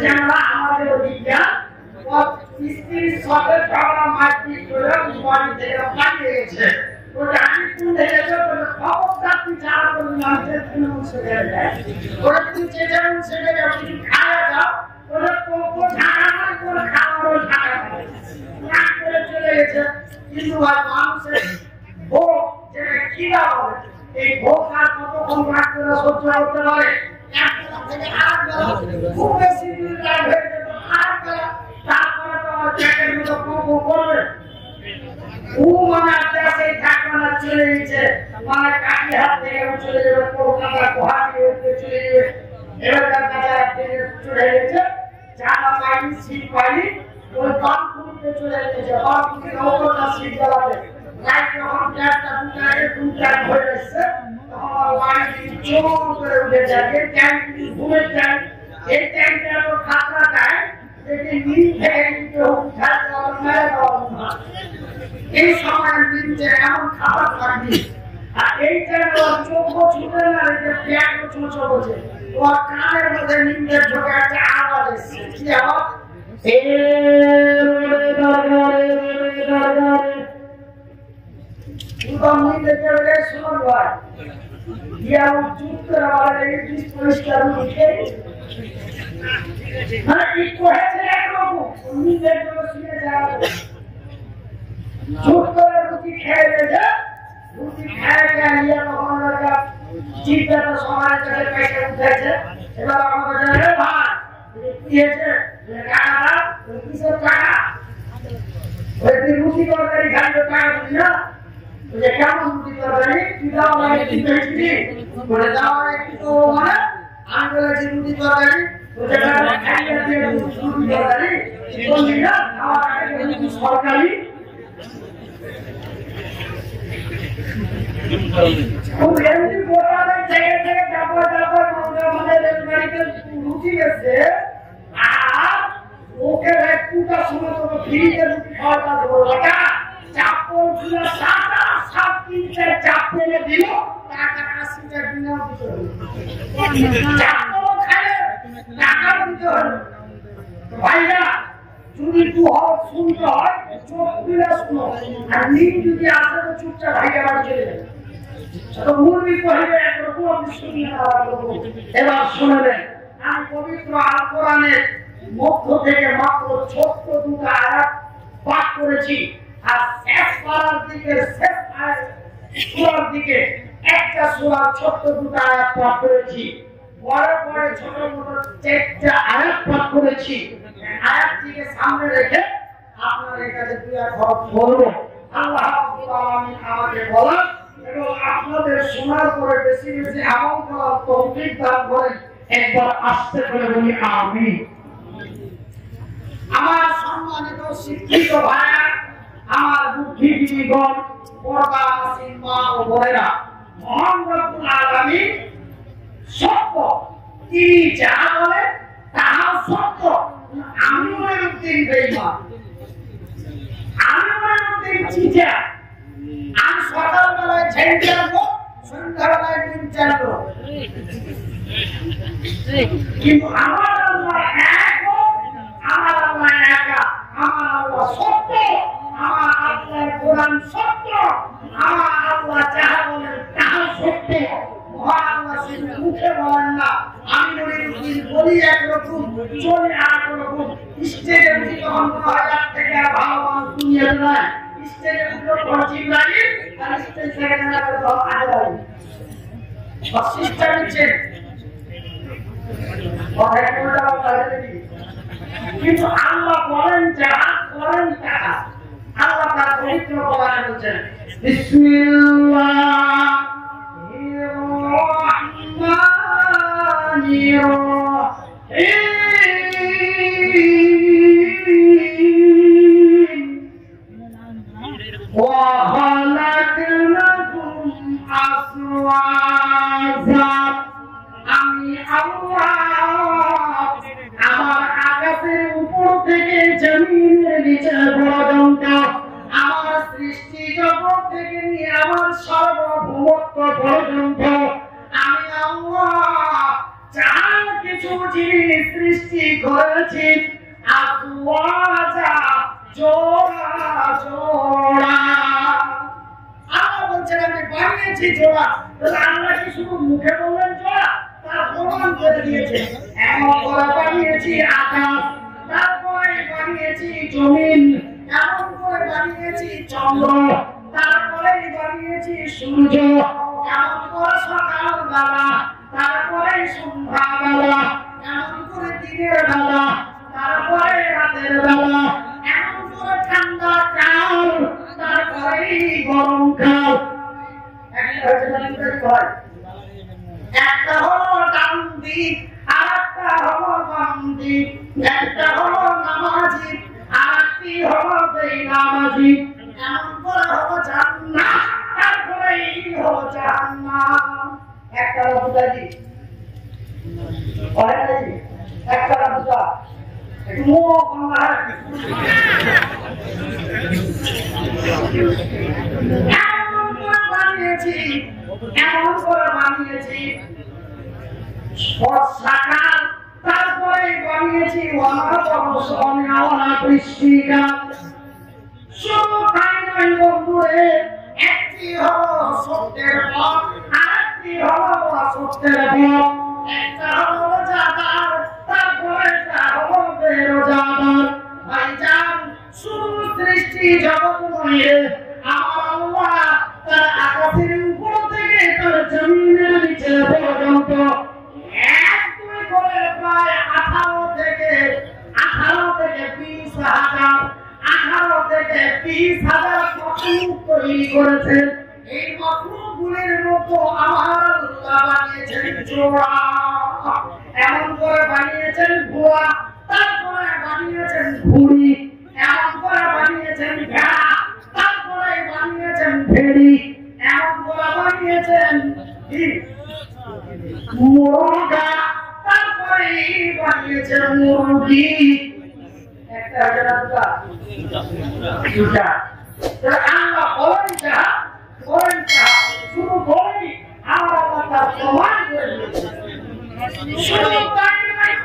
বলেছে আমরা আমাদের বিজ্ঞান স্ত্রীর সাথে ঝগড়া মারপিট করে বাড়ি থেকে পালিয়ে গেছে। ওটা আমি কোন দেখেছো খবরদার তুই যারা করবি মানুষের তৃণমূল সেখানে যায় ওরা তুই যে যেমন সেখানে কিছু খাওয়া যাও ওরা কোকো ঝাঁকা মারি করে খাওয়ারও ঝাঁকা মারি না করে চলে গেছে। কিন্তু আর মানুষের ভোগ যেটা খিদা বলে এই ভোগ আর কতক্ষণ রাখতে সহ্য করতে পারে খুব বেশি রাগ হয়ে যেত আর তারপরে তো আমার পেটের মতো কোকো করবে ও মানে আস্তে ঠাকুমা চলে গেছে মানে কাকি হাত থেকে চলে যাবে কলকাতা গুয়াহাটি হয়ে চলে যাবে এবার তার বাজার থেকে চলে গেছে জামা পাইনি সিট পাইনি ওই কান খুলতে চলে গেছে আর কিছু নৌকোটা সিট জ্বালাবে লাইট যখন চারটা দুটা হয়ে যাচ্ছে তখন লাইট চোখ করে উঠে যাবে ট্যাঙ্ক ঘুমের ট্যাঙ্ক এই ট্যাঙ্কটা তো খাতরা টাইম এটি নীল থেকে নিতে উঠাতে হবে না এই সময় নিচে এমন খাবার থাকবে আর এইটা ওর চোখ ছুটে না রেখে পেট চুচো বসে ওর কানের মধ্যে নিচে ঢোকে একটা আওয়াজ এসছে কি আওয়াজ নিচে চলে শুনুন ভাই ইয়া চুপ করে আমার এই পরিষ্কার উঠে মানে কি করেছে একরকম নিচে চলে শুনে যাওয়া চুপ করে রুটি খেয়ে গেছে রুটি খেয়ে গিয়ে তখন ওরা চিন্তাটা সবার কাছে পেটে উঠেছে এবার আমাকে জানে ভাই কি হয়েছে টাকাটা কিসের টাকা ওই রুটি তরকারি খাইতে টাকা দিবি না যে কেমন রুটি তরকারি তুই দাও লাগে কি পেয়েছি বলে দাও একটু মানে আমি বলেছি রুটি তরকারি ওটা খাইয়ে দিয়ে রুটি তরকারি বললি না খাওয়ার আগে সরকারি খুব এমনি গোটাদের থেকে থেকে যাবো আমাদের গাড়িতে রুটি গেছে আর ওকে একটুটা সময় তোকে ফ্রিতে রুটি খাওয়াটা দেবো ওটা চাপল খুলে সাতটা সাত তিনটে চাপ ফেলে দিল টাকা 80 টাকা বিনা দিতে হবে চাপল খালে টাকা দিতে হবে ভাইরা যদি তু হও শুনতে হয় চোখ খুলে শুনো আর নিম যদি আসে তো চুপচাপ ভাইয়া বাড়ি চলে যাবে তো মুরবি কহিবে একরকম আপনি শুনিয়ে এবার শুনলেন আমি পবিত্র আল কোরআনের মধ্য থেকে মাত্র ছোট্ট দুটো আয়াত পাঠ করেছি আর শেষ পারার দিকে শেষ সূরার দিকে একটা সূরা ছোট্ট দুটো আয়াত পাঠ করেছি পরে পরে ছোট মোটো চারটা আয়াত পাঠ করেছি আয়াতটিকে সামনে রেখে আপনাদের কাছে দুই এক হরফ বলবো আল্লাহ রাব্বুল আলামিন আমাকে বলেন এবং আপনাদের শোনার পরে বেশি বেশি আমল করার তৌফিক দান করেন একবার আস্তে করে বলি আমিন। আমার সম্মানিত শিক্ষিত ভাইরা আমার বুদ্ধিজীবীগণ পর্দাসীন মা ও বোনেরা মহান রব্বুল আলামিন সত্য তিনি যা বলেন তাহাও সত্য আমি মনে করতেই বেঈমান আমি মনে করতেই চিঠা আমি সকালবেলায় ছেড়ে যাবো সন্ধ্যাবেলায় দিন চালবো কিন্তু আমার আল্লাহ এক আমার আল্লাহ একা আমার আল্লাহ সত্য আমার আল্লাহর কোরআন সত্য আমার আল্লাহ যাহা বলেন তাহা সত্য মহান আল্লাহ শুধু মুখে বলেন না আমি বলি একরকম চলে আর একরকম স্টেজে উঠি তখন 1000 থেকে আর ভালো মানুষ দুনিয়াতে নয় স্টেজে উঠলো পশ্চিম লাগে আর স্টেজ থেকে নামে ধর আগে লাগে সিস্টেম হচ্ছে কিন্তু আল্লাহ বলেন যাহা করেন তাহা আল্লাহ তার পবিত্র কোরআনে বলেন বিসমিল্লাহির রহমানির রহিম ওয়া খালাকনাকুম আসওয়াজা আমি আল্লাহ আমার আকাশের উপর থেকে জমিনের নিচে পর্যন্ত আমার সৃষ্টি জগৎ থেকে নিয়ে আমার সর্বভৌমত্ব পর্যন্ত আমি আল্লাহ যা কিছু সৃষ্টি করেছি আকুয়াজা জোড়া জোড়া। আল্লাহ বলছেন আমি বানিয়েছি জোড়া। আল্লাহ কি শুধু মুখে বললেন জোড়া? তার প্রমাণ করে দিয়েছে। এমন করে বানিয়েছি আকাশ, তারপরে বানিয়েছি জমিন, এমন করে বানিয়েছি চন্দ্র, তারপরে বানিয়েছি সূর্য, এমন করে সকাল বেলা, তারপরে সন্ধ্যা বেলা, এমন করে দিনের বেলা, তারপরে রাতের বেলা, এমন করে ঠান্ডা কাল, তারপরে গরম কাল। একটা হলো ডান দিক, আর একটা হলো বাম দিক, একটা হলো নামাজি, আর একটি হলো বেনামাজি। এমন করে হলো জান্নাত, তারপরে হলো জাহান্নাম। একটা বুঝাই একটা বুঝা একটু মুখ বাংলা বানিয়েছি, এমন করে বানিয়েছি বর্ষাকাল, তারপরে বানিয়েছি বৃষ্টিকাল। শুধু তাই নয় বন্ধুরে, একটি হলো সত্যের পথ, আরেকটি হলো অসত্যের পথ। একটা হলো রোজাদার, তারপরে হলো বেরোজাদার। ভাইজান, শুধু সৃষ্টি জগৎ নয়, আমার আল্লাহ তার আকাশের উপর থেকে তার জমিনের নিচে পর্যন্ত এক দুই করে প্রায় 18 থেকে 20,000, 18 থেকে 20,000 মখলুক তৈরি করেছেন। এই মখলুকগুলির মতো আমার আল্লাহ বানিয়েছেন জোড়া, এমন করে বানিয়েছেন ঘোড়া, তারপরে বানিয়েছেন ঘুড়ি, এমন করে বানিয়েছেন ভেড়া, তারপরে বানিয়েছেন ভেড়ি, এমন করে বানিয়েছেন মুরগা, তারপরে বানিয়েছেন মুরগি। একটা দুটা আল্লাহ বলেন যা শুধু বলেনি, আমার আল্লাহ তার প্রমাণ করে দিয়েছে। শুধু তাই নয়,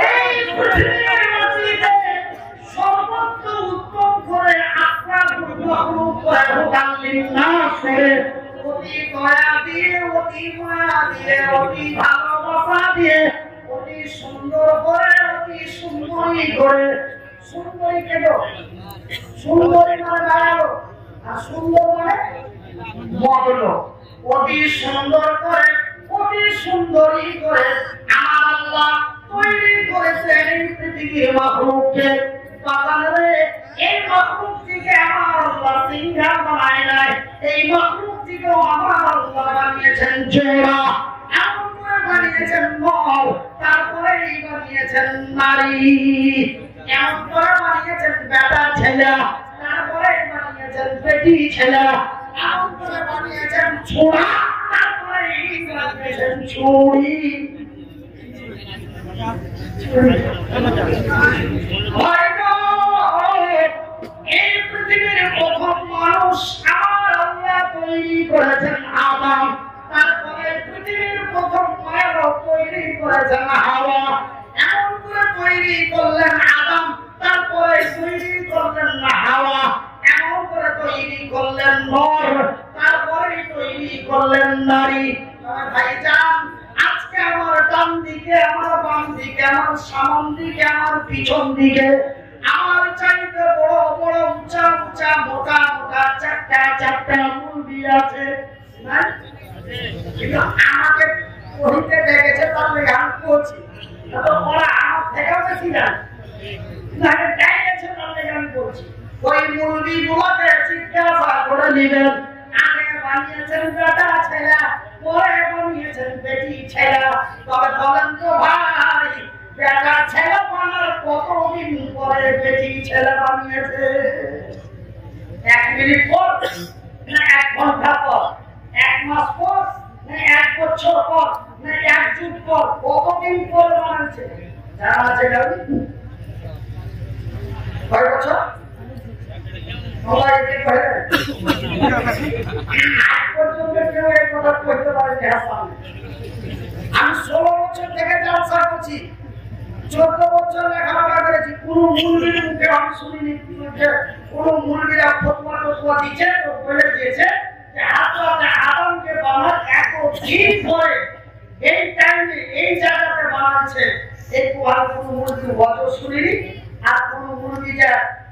এই পৃথিবীর মাটিতে সর্বোচ্চ উত্তম করে আপনার মখলুক করে মুতাল্লিনাস করে অতি দয়া দিয়ে, অতি মায়া দিয়ে, অতি ভালোবাসা দিয়ে, অতি সুন্দর করে, অতি সুন্দরী করে। সুন্দরী কেন? সুন্দরী মানে দাঁড়ালো, আর সুন্দর মানে মগ্ন। অতি সুন্দর করে, অতি সুন্দরী করে আমার আল্লাহ তৈরি করেছেন এই পৃথিবীর মখলুককে। এই মখলুকটিকে আমার আল্লাহ সিঙ্গার বানায় নাই, এই মখলুকটিকেও আমার আল্লাহ বানিয়েছেন জোড়া। এমন করে বানিয়েছেন নর, তারপরে বানিয়েছেন নারী, এমন করে বানিয়েছেন বেটা ছেলে, তারপরে বানিয়েছেন বেটি ছেলে, এমন করে বানিয়েছেন ছোড়া, তারপরে বানিয়েছেন ছুরি। এই পৃথিবীর প্রথম মানুষ আমার আল্লাহ তৈরি করেছেন আদম, তারপরে পৃথিবীর প্রথম মানব তৈরি করেছেন হাওয়া। এমন করে তৈরি করলেন আদম, তারপরে তৈরি করলেন হাওয়া, এমন করে তৈরি করলেন নর, তারপরে তৈরি করলেন নারী। ভাইজান, আজকে আমার ডান দিকে, আমার বাম দিকে, আমার সামন দিকে, আমার পিছন দিকে আমার চাইতে বড় বড় উঁচা উঁচা মোটা মোটা চারটা মুরগি আছে, কিন্তু আমাকে পড়িতে দেখেছে, তাহলে গান করছি, ওরা আমার থেকেও বেশি গান দেখেছে, তাহলে গান করছি। ওই মুরগি গুলোকে জিজ্ঞাসা করে নিবেন, আগে বানিয়েছেন বেটা ছেলে, পরে বানিয়েছেন বেটি ছেলে। তবে বলেন তো ভাই, বেটা ছেলে বানার কতদিন পরে বেটি ছেলে বানিয়েছে? 1 মিনিট পর, না 1 ঘন্টা পর, 1 মাস পর, না 1 বছর পর, না 1 যুগ পর, কতদিন পর বানিয়েছে? জানা আছে কারণ কয় বছর? আমি 16 বছর থেকে জলসা করছি, 14 বছর লেখাপড়া করেছি, কোন মুলবির মুখে আমি শুনিনি কোন মুলবিরা ফতোয়া দিচ্ছে, তো বলে দিয়েছে যে হযরত আদমকে বানার একদিন পরে এই টাইমে এই জায়গাতে বানাচ্ছে। এই কোরআন কোন মুলবি ওয়াজও শুনিনি, আর কোন মুলবি যা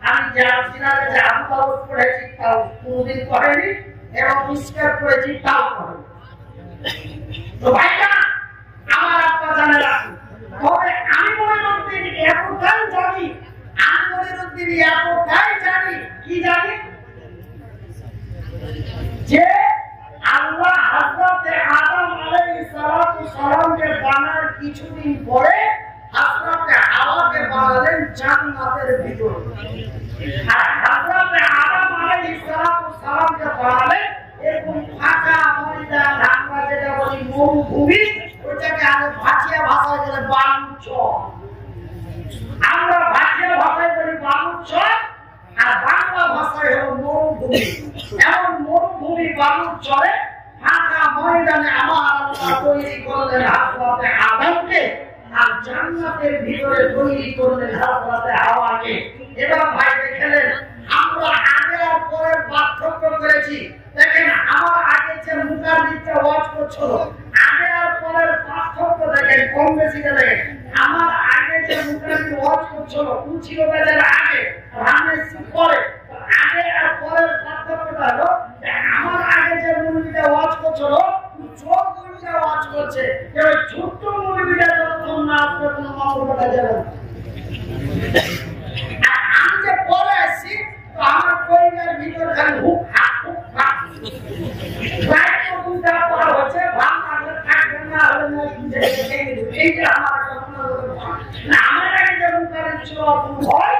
আমি যা জিনাকে যে আবু দাউদ পড়েছি তাও কোনদিন করেনি, এবং মিসকাত করেছি তাও করেনি। তো ভাইরা আমার আব্বা জানেরা, তবে আমি মনিরুদ্দিন এতটাই জানি, আমি মনিরুদ্দিন এতটাই জানি, কি জানি যে আল্লাহ হযরত আদম আলাইহিস সালাতু সালামকে বানার কিছুদিন পরে হযরত হাওয়াকে বানালেন জান্নাতের ভিতরে। আর হযরত আদম আলাইহিস সালাতু সালামকে বানালেন এরকম ফাঁকা ময়দান, আমরা যেটা বলি মরুভূমি, ওইটাকে আগে ভাটিয়া ভাষায় বলে বালুচর। আমরা ভাটিয়া ভাষায় বলি বালুচর, আর বাংলা ভাষায় হলো মরুভূমি। এমন মরুভূমি বালুচরে ফাঁকা ময়দানে আমার আল্লাহ তৈরি করলেন হযরত আদমকে, আর জান্নাতের ভিতরে তৈরি করলেন হযরত হাওয়াকে। এবার ভাই দেখলেন আমরা আগে আর পরের পার্থক্য করেছি। দেখেন আমার আগে যে মুকাদ্দিসটা ওয়াজ করছিল, আগে আর পরের পার্থক্য দেখেন, কম বেশি দেখেন। আমার আগে যে মুকাদ্দিস ওয়াজ করছিল ছিল বেজার আগে, রামের পরে, আগে আর পরের পার্থক্যটা হলো আমার আগে যে মুলবিটা ওয়াজ করছিল চোখ মুলবিটা ওয়াজ করছে, এবার ছোট্ট মুলবিটা যতক্ষণ না আসবে কোনো মামলাটা যাবে না। আমি যে পরে আসছি তো আমার পরিবারের ভিতর খালি হুক হাক হুক হাক রাইট বুঝা পড়া হচ্ছে, ভাব লাগলে থাকবে না হলে না এইটা আমার না। আমার আগে যে মুখারে ছিল ভয়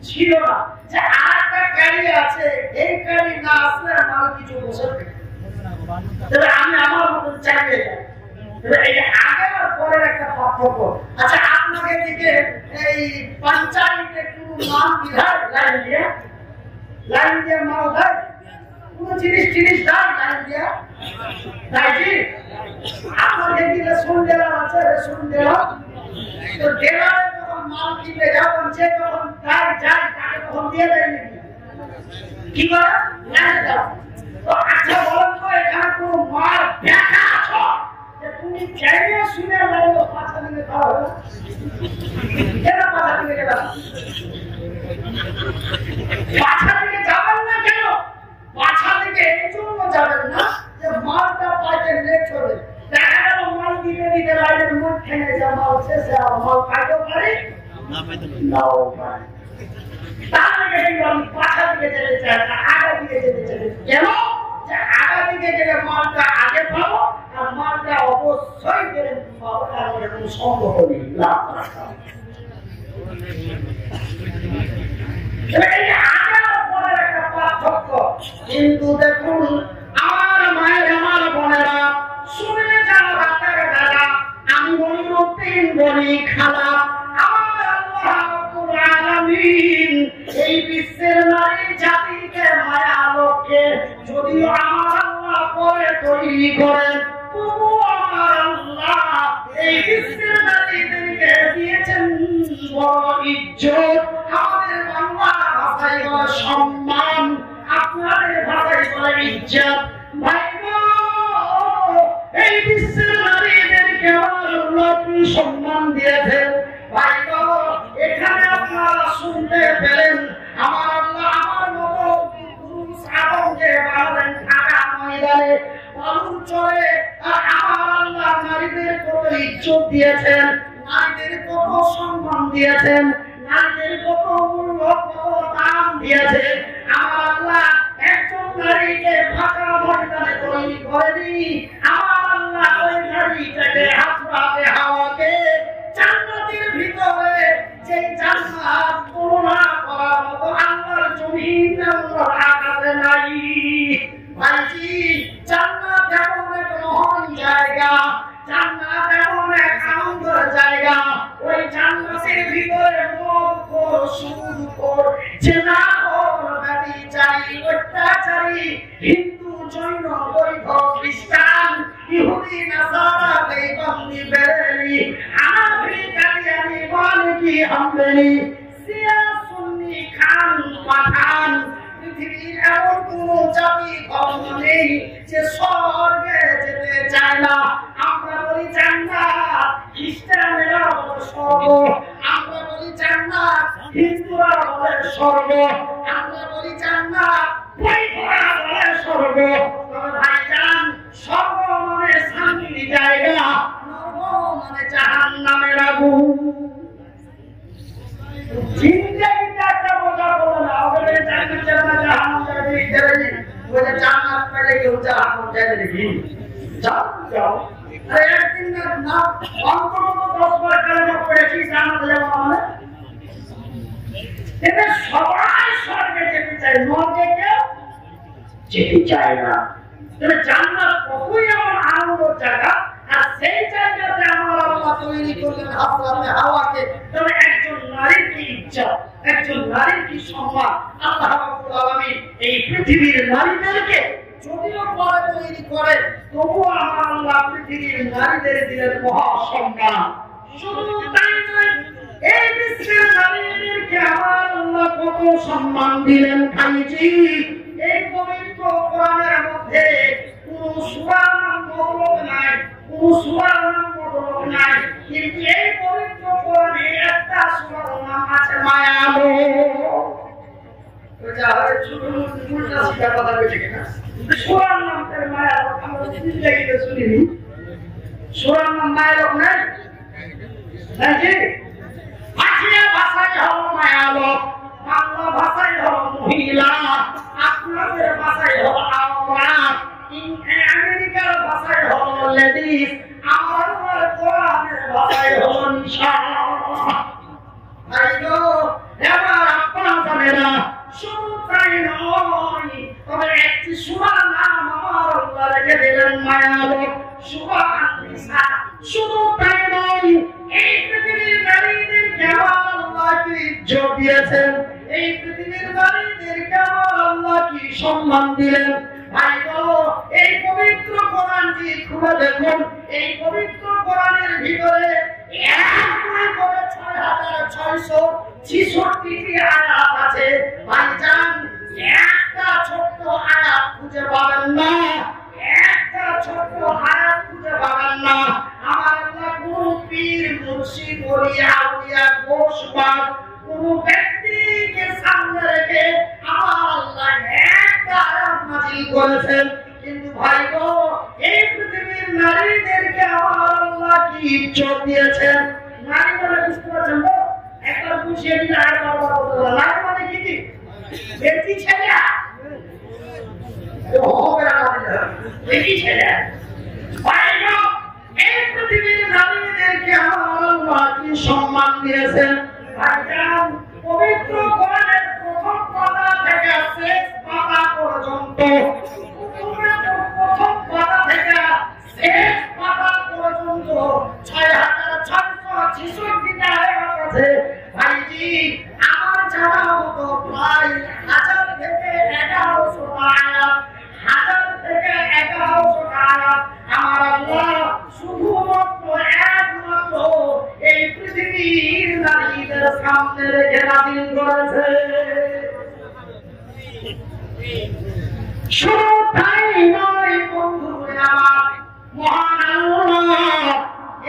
ছিল না যে আরেকটা গাড়ি আছে, এই গাড়ি না আসলে আমার কিছু বসে তবে আমি আমার মতো চালিয়ে যাই। এই আগে আর পরের একটা পার্থক্য। আচ্ছা আপনাকে দিকে এই পঞ্চায়েত একটু মান বিধায় লাইন দিয়ে মাল দেয়, কোন জিনিস দেয় লাইন দিয়ে দাইজি। আপনাকে দিকে রেশন ডিলার আছে, রেশন ডিলার, তো ডিলারে যখন মাল কিনতে যাবেন যে যখন যায় তাকে তখন দিয়ে দেয় নাকি কি করে লাইন দাও। তো আচ্ছা বলেন তো এখানে কোন মাল দেখা আছে তুমি চাইলে শুনে লাগলো পাঁচা দিকে খাওয়া হবে কেন? পাঁচা দিকে যাবেন, পাঁচা দিকে যাবেন না কেন? পাঁচা দিকে এই জন্য যাবেন না যে মালটা পাইতে লেট হবে। দেখা গেল মাল দিতে লাইনের মুখ ঠেঙে যা মাল শেষে মাল পাইতেও পারি নাও পারি। তার আগে কিন্তু আমি পাঁচা দিকে যেতে চাই না, আগা দিকে যেতে চাই। কেন? আগা দিকে গেলে মালটা আগে পাবো, আর মালটা অবশ্যই গেলে পাবো, তারপরে কোনো সম্ভব নেই। একটা পার্থক্য কিন্তু দেখুন আমার মায়ের আমার বোনেরা শুনে যারা রাতের বেলা আমি মনিরুদ্দিন বলি খালা, আমার আল্লাহ রাব্বুল আলামিন এই বিশ্বের নারী জাতিকে মায়া লোককে যদিও আমার আল্লাহ পরে তৈরি করেন, তবু আমার আল্লাহ এই বিশ্বের নারীদেরকে দিয়েছেন বড় ইজ্জত। আমাদের বাংলা ভাষায় বলে সম্মান, আপনাদের ভাষায় বলে ইজ্জত। ভাই এই বিশ্বের নারীদেরকে আমার আল্লাহ সম্মান দিয়েছেন। ভাই এখানে আপনারা শুনতে পেলেন আমার আল্লাহ আমার মতো পুরুষ আদমকে বানালেন ফাঁকা ময়দানে বালুচরে, আর আমার আল্লাহ নারীদের কত ইজ্জত দিয়েছেন, নারীদের কত সম্মান দিয়েছেন, নারীদের কত মূল্য কত দাম দিয়েছেন। আমার আল্লাহ একজন নারীকে ফাঁকা ময়দানে তৈরি করেনি, আমার আল্লাহ ওই নারীটাকে হযরত হাওয়াকে জান্নাতের ভিতরে যে জান্নাত তুলনা করার মতো আল্লাহর জমিন আল্লাহর আকাশে নাই। ভাইজি জান্নাত এমন এক মহান জায়গা, জান্নাত এমন এক আনন্দের জায়গা, ওই জান্নাতের ভিতরে মদ সুদ জেনা ব্যভিচারী অত্যাচারী হিন্দু জৈন বৌদ্ধ খ্রিস্টান ইহুদি নাসারা দেবন্দি বেরেলি করেনি। শিয়া সুন্নি খান পাঠান পৃথিবীর এমন কোন জাতি ধর্ম নেই যে স্বর্গে যেতে চায় না। আমরা বলি জান্নাত, খ্রিস্টানেরা বলে স্বর্গ। আমরা বলি জান্নাত, হিন্দুরা বলে স্বর্গ। আমরা বলি জান্নাত, বৈধরা বলে স্বর্গ। তবে ভাইজান, স্বর্গ মানে শান্তির জায়গা, নরক মানে জাহান্নামের আগুন। জিন্দেগিতে একটা মজা বলো না, ওদের জান্নাত যাবে না জাহান্নাম যাবে, দেবেনি ওদের জান্নাত পেলে কেউ জাহান্নাম যাবে নাকি? যাও যাও, আরে একদিন না অন্তত 10 বার কালেমা পড়েছি জান্নাতে যাবো মানে। এতে সবাই স্বর্গে যেতে চায়, নরকে কেউ যেতে চায় না। তবে জান্নাত কতই আমার আনন্দের জায়গা, আর সেই জায়গাতে আমার আল্লাহ তৈরি করলেন হাসরাতে হাওয়াকে। তবে একজন নারীর কি ইজ্জত, একজন নারীর কি সম্মান। আল্লাহ রাব্বুল আলামিন এই পৃথিবীর নারীদেরকে যদিও পরে তৈরি করে, তবুও আমার আল্লাহ পৃথিবীর নারীদের দিলেন মহা সম্মান। শুধু তাই নয়, এই বিশ্বের নারীদেরকে আমার আল্লাহ কত সম্মান দিলেন খাইছি। এই পবিত্র কোরআনের মধ্যে কোন সূরার নাম মদরক নাই, কোন সূরার নাম মদরক নাই, কিন্তু এই পবিত্র কোরআনে একটা সূরার নাম আছে মায়ালো। এটা আর ছোট উল্টা সিধা কথা বলছে কিনা? সূরার নামটা মায়ালো, আমরা জিন্দেগিতে শুনিনি। সূরার নাম মায়ালো নাই নাকি? ভাষায় ভাষায় হলো মায়ালো, বাংলা ভাষায় হলো মহিলা, আপনাদের ভাষায় হলো আওরাত, আমেরিকার ভাষায় হলো লেডিস, আমার কোরআনের ভাষায় হলো নিশা। আইলো এবার আপনারা জানেন, শুধু তাই নয়, তবে একটি সূরার নাম আমার আল্লাহ রেখে দিলেন মায়ালো, সূরা আন-নিসা। শুধু তাই নয়, এই পৃথিবীর নারীদেরকে আমার আল্লাহ কি ইজ্জত দিয়েছেন, এই পৃথিবীর নারীদেরকে আমার আল্লাহ কি সম্মান দিলেন। ভাই গো, এই পবিত্র কোরআনটি খুলে দেখুন, এই পবিত্র কোরআনের ভিতরে এক করে 6666টি আয়াত আছে। ভাইজান, একটা ছোট্ট আয়াত খুঁজে পাবেন না, একটা ছোট্ট আয়াত খুঁজে পাবেন না। আমার আল্লাহ কোন পীর, মুর্শিদ, ওলিয়া, আউলিয়া, গোসবাদ কোন ব্যক্তিকে সামনে রেখে আমার আল্লাহ একটা আয়াত নাযিল করেছেন। কিন্তু ভাই গো, এই পৃথিবীর নারীদেরকে আমার আল্লাহ কি ইজ্জত দিয়েছেন। নারী মানে বুঝতে পারছেন তো? একবার বুঝিয়ে দিলে আর বারবার বলতে পারবো। নারী মানে কি? বেটি ছেলে, বেটি ছেলে। ভাই গো, এই পৃথিবীর নারীদেরকে আমার আল্লাহ কি সম্মান দিয়েছেন। ভাইজান, পবিত্র কোরআনের প্রথম পাতা থেকে শেষ পাতা পর্যন্ত, প্রথম পাতা থেকে শেষ পাতা পর্যন্ত 6666টা আয়াত আছে। ভাইজি, আমার জানা মতো প্রায় 1000 থেকে 1100টা আয়াত, 1000 থেকে 1100টা আয়াত আমার আল্লাহ শুধুমাত্র একমাত্র এই পৃথিবীর নারীদের সামনে রেখে নাযিল করেছে। শুধু তাই নয় বন্ধুরা আমার, মহান আল্লাহ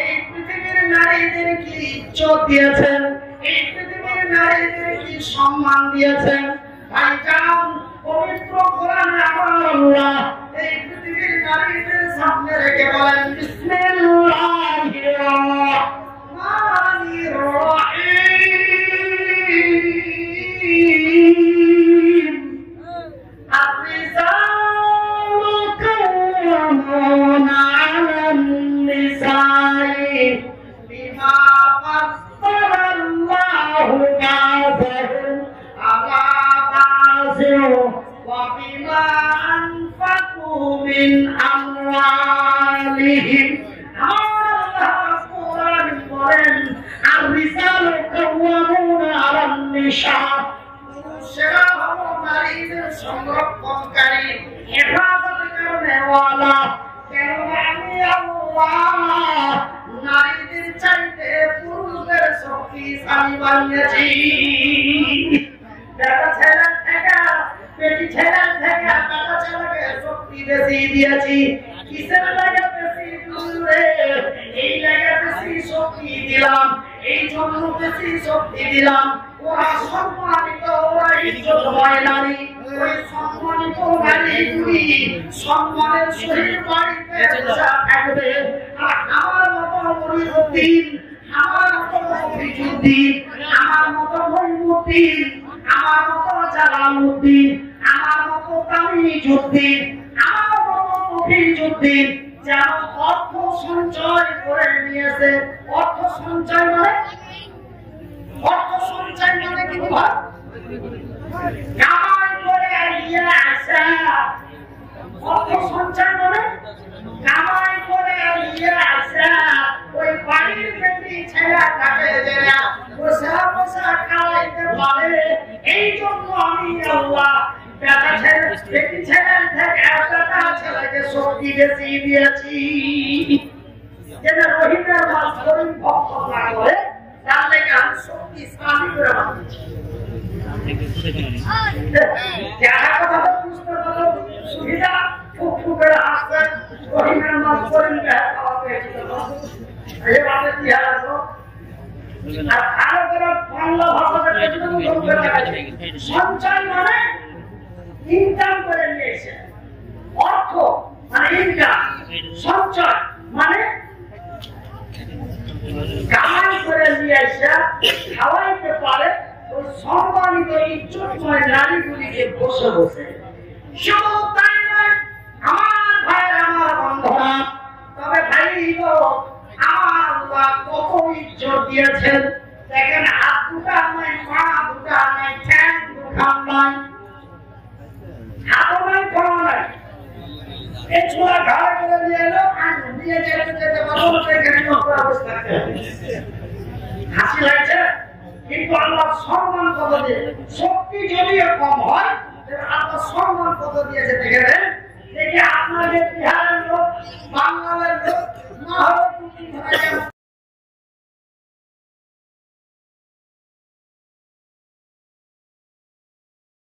এই পৃথিবীর নারীদের কি ইজ্জত দিয়েছেন, এই পৃথিবীর নারীদের কি সম্মান দিয়েছেন। ভাইজান, পবিত্র কোরআনে আমার আল্লাহ এই পৃথিবীর নারীদের সামনে রেখে বলেন, বিসমিল্লাহির রহমানির রহিম, আর-রিজালু কাওয়ামুনা আলান নিসাই বিমা ফাদ্দালাল্লাহু বা'দাহুম আলা বা'দিন ওয়া বিমা আনফাকু মিন আমওয়ালিহিম। আল্লাহ কোরআন বলেন, আর-রিজালু কাওয়ামুনা আলান নিসা, পুরুষেরা হলো নারীদের সংরক্ষণকারী, হেফাজত করেওয়ালা। কেন আমি আল্লাহ নারীদের চাইতে পুরুষদের শক্তি আমি বানিয়েছি বেটা ছেলে থেকে বেটি ছেলে থেকে বেটা ছেলেকে শক্তি বেশি দিয়েছি কিসের লাগে বেশি রে এই লাগে বেশি শক্তি দিলাম এই জন্য বেশি শক্তি দিলাম ওরা সম্মানিত ওরা ইজ্জতময় নারী ওই সম্মানিত নারীগুলি সম্মানের সহিত বাড়িতে বসে থাকবে আর আমার মতো মরিউদ্দিন আমার মতো মফিজুদ্দিন আমার মতো মইনুদ্দিন আমার মতো জালালউদ্দিন আমার মতো তামিজুদ্দিন আমার মতো মফিজুদ্দিন যেন অর্থ সঞ্চয় করে নিয়েছে অর্থ সঞ্চয় মানে কি ভাই কামাই করে নিয়ে আসা অর্থ সঞ্চয় মানে কামাই করে নিয়ে আসা ওই বাড়ির বেটি ছেলে থাকে যারা বসা বসা খাওয়াইতে পারে এই জন্য আমি আল্লাহ বেটা ছেলে বেটি ছেলে থেকে বেটা ছেলেকে শক্তি বেশি দিয়েছি যেটা রহিমের মাছ করিম ভক্ত না করে তার লেগে আমি শক্তি স্বামী করে বানিয়েছি যারা কথা তো বুঝতে পারো সুবিধা খুব করে আসছে রহিমের মাছ করিম খাওয়া পেয়েছিল এই বাদে কি হারালো আর ভালো করে বাংলা ভাষাতে সঞ্চয় মানে ইনকাম করে নিয়েছে অর্থ মানে ইনকাম সঞ্চয় মানে কামাই করে নিয়ে এসে খাওয়াইতে পারে ওই সম্মানিত ইজ্জতময় নারীগুলিকে বসে বসে শুধু তাই নয় আমার ভাইয়ের আমার বন্ধুরা তবে ভাই আমার আল্লাহ কত ইজ্জত দিয়েছেন দেখেন হাত দুটা নাই পা দুটা নাই ঠ্যাং দুটা নাই হাতও নাই পা নাই এই ছোড়া ঘাড় করে নিয়ে এলো নিয়ে যেতে পারবো এখানে অবস্থা হাসি লাগছে কিন্তু আল্লাহ সম্মান কত দিয়ে শক্তি যদিও কম হয় আল্লাহ সম্মান কত দিয়েছে দেখে দেখি আপনাদের বিহারের লোক বাংলা